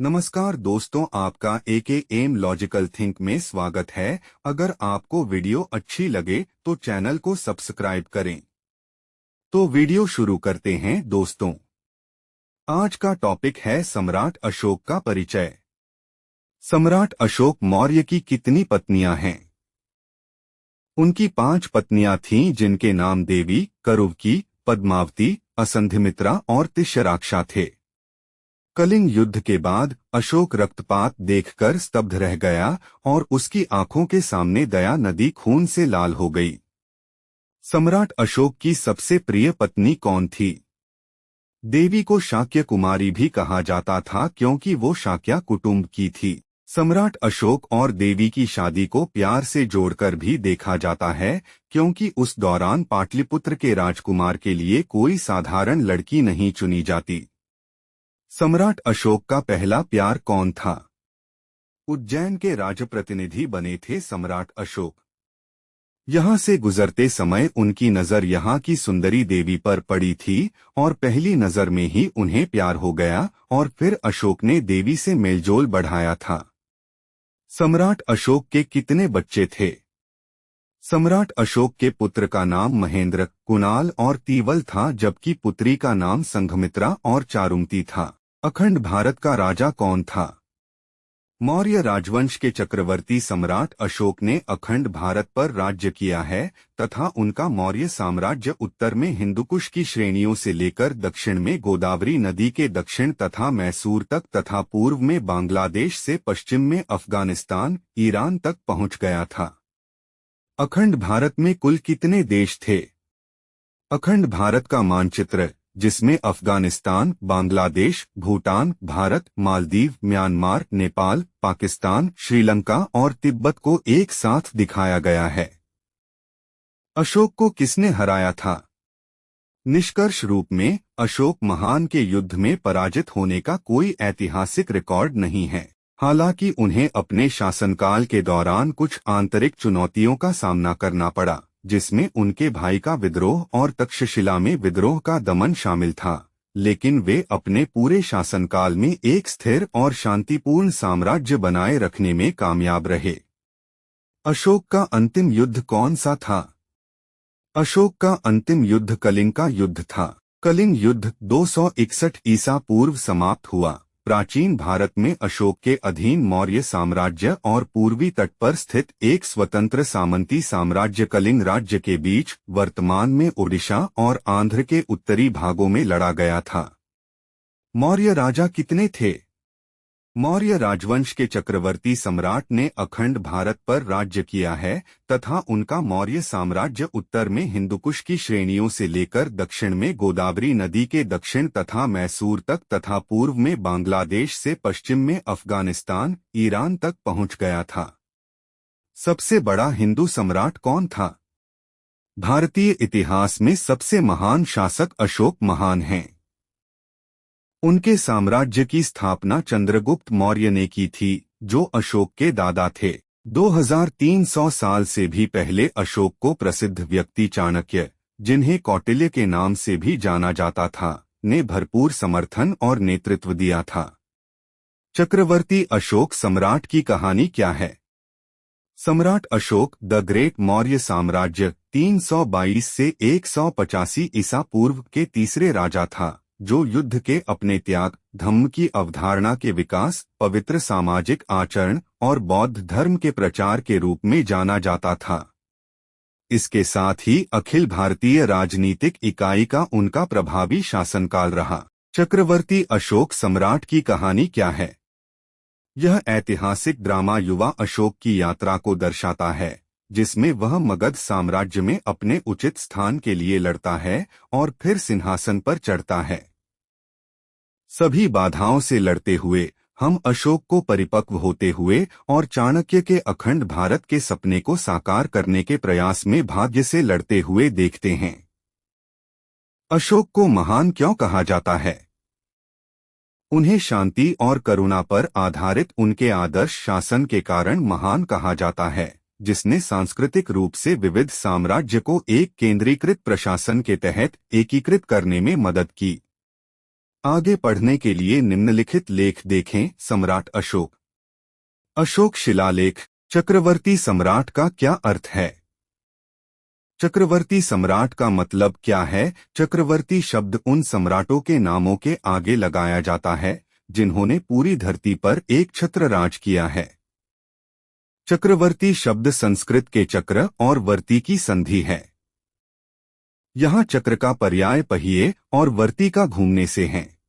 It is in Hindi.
नमस्कार दोस्तों, आपका एम लॉजिकल थिंक में स्वागत है। अगर आपको वीडियो अच्छी लगे तो चैनल को सब्सक्राइब करें। तो वीडियो शुरू करते हैं दोस्तों। आज का टॉपिक है सम्राट अशोक का परिचय। सम्राट अशोक मौर्य की कितनी पत्नियां हैं? उनकी 5 पत्नियां थीं, जिनके नाम देवी, करुवकी, पद्मावती, असंधिमित्रा और तिश्यराक्षा थे। कलिंग युद्ध के बाद अशोक रक्तपात देखकर स्तब्ध रह गया और उसकी आंखों के सामने दया नदी खून से लाल हो गई। सम्राट अशोक की सबसे प्रिय पत्नी कौन थी? देवी को शाक्य कुमारी भी कहा जाता था क्योंकि वो शाक्य कुटुंब की थी। सम्राट अशोक और देवी की शादी को प्यार से जोड़कर भी देखा जाता है क्योंकि उस दौरान पाटलिपुत्र के राजकुमार के लिए कोई साधारण लड़की नहीं चुनी जाती। सम्राट अशोक का पहला प्यार कौन था? उज्जैन के राजप्रतिनिधि बने थे सम्राट अशोक। यहाँ से गुजरते समय उनकी नजर यहाँ की सुंदरी देवी पर पड़ी थी और पहली नजर में ही उन्हें प्यार हो गया और फिर अशोक ने देवी से मेलजोल बढ़ाया था। सम्राट अशोक के कितने बच्चे थे? सम्राट अशोक के पुत्र का नाम महेंद्र, कुणाल और तीवल था, जबकि पुत्री का नाम संघमित्रा और चारुमती था। अखंड भारत का राजा कौन था? मौर्य राजवंश के चक्रवर्ती सम्राट अशोक ने अखंड भारत पर राज्य किया है तथा उनका मौर्य साम्राज्य उत्तर में हिंदुकुश की श्रेणियों से लेकर दक्षिण में गोदावरी नदी के दक्षिण तथा मैसूर तक तथा पूर्व में बांग्लादेश से पश्चिम में अफगानिस्तान, ईरान तक पहुंच गया था। अखंड भारत में कुल कितने देश थे? अखंड भारत का मानचित्र, जिसमें अफगानिस्तान, बांग्लादेश, भूटान, भारत, मालदीव, म्यांमार, नेपाल, पाकिस्तान, श्रीलंका और तिब्बत को एक साथ दिखाया गया है। अशोक को किसने हराया था? निष्कर्ष रूप में अशोक महान के युद्ध में पराजित होने का कोई ऐतिहासिक रिकॉर्ड नहीं है। हालांकि उन्हें अपने शासनकाल के दौरान कुछ आंतरिक चुनौतियों का सामना करना पड़ा, जिसमें उनके भाई का विद्रोह और तक्षशिला में विद्रोह का दमन शामिल था, लेकिन वे अपने पूरे शासनकाल में एक स्थिर और शांतिपूर्ण साम्राज्य बनाए रखने में कामयाब रहे। अशोक का अंतिम युद्ध कौन सा था? अशोक का अंतिम युद्ध कलिंग का युद्ध था। कलिंग युद्ध 261 ईसा पूर्व समाप्त हुआ। प्राचीन भारत में अशोक के अधीन मौर्य साम्राज्य और पूर्वी तट पर स्थित एक स्वतंत्र सामंती साम्राज्य कलिंग राज्य के बीच वर्तमान में ओडिशा और आंध्र के उत्तरी भागों में लड़ा गया था। मौर्य राजा कितने थे? मौर्य राजवंश के चक्रवर्ती सम्राट ने अखंड भारत पर राज्य किया है तथा उनका मौर्य साम्राज्य उत्तर में हिंदुकुश की श्रेणियों से लेकर दक्षिण में गोदावरी नदी के दक्षिण तथा मैसूर तक तथा पूर्व में बांग्लादेश से पश्चिम में अफगानिस्तान, ईरान तक पहुंच गया था। सबसे बड़ा हिंदू सम्राट कौन था? भारतीय इतिहास में सबसे महान शासक अशोक महान हैं। उनके साम्राज्य की स्थापना चंद्रगुप्त मौर्य ने की थी, जो अशोक के दादा थे। 2300 साल से भी पहले अशोक को प्रसिद्ध व्यक्ति चाणक्य, जिन्हें कौटिल्य के नाम से भी जाना जाता था, ने भरपूर समर्थन और नेतृत्व दिया था। चक्रवर्ती अशोक सम्राट की कहानी क्या है? सम्राट अशोक द ग्रेट मौर्य साम्राज्य 322 से 185 ईसा पूर्व के तीसरे राजा था, जो युद्ध के अपने त्याग, धम्म की अवधारणा के विकास, पवित्र सामाजिक आचरण और बौद्ध धर्म के प्रचार के रूप में जाना जाता था। इसके साथ ही अखिल भारतीय राजनीतिक इकाई का उनका प्रभावी शासनकाल रहा। चक्रवर्ती अशोक सम्राट की कहानी क्या है? यह ऐतिहासिक ड्रामा युवा अशोक की यात्रा को दर्शाता है, जिसमें वह मगध साम्राज्य में अपने उचित स्थान के लिए लड़ता है और फिर सिंहासन पर चढ़ता है। सभी बाधाओं से लड़ते हुए हम अशोक को परिपक्व होते हुए और चाणक्य के अखंड भारत के सपने को साकार करने के प्रयास में भाग्य से लड़ते हुए देखते हैं। अशोक को महान क्यों कहा जाता है? उन्हें शांति और करुणा पर आधारित उनके आदर्श शासन के कारण महान कहा जाता है, जिसने सांस्कृतिक रूप से विविध साम्राज्य को एक केंद्रीकृत प्रशासन के तहत एकीकृत करने में मदद की। आगे पढ़ने के लिए निम्नलिखित लेख देखें। सम्राट अशोक। अशोक शिलालेख। चक्रवर्ती सम्राट का क्या अर्थ है? चक्रवर्ती सम्राट का मतलब क्या है? चक्रवर्ती शब्द उन सम्राटों के नामों के आगे लगाया जाता है जिन्होंने पूरी धरती पर एक छत्र राज किया है। चक्रवर्ती शब्द संस्कृत के चक्र और वर्ती की संधि है। यहाँ चक्र का पर्याय पहिए और वर्ती का घूमने से है।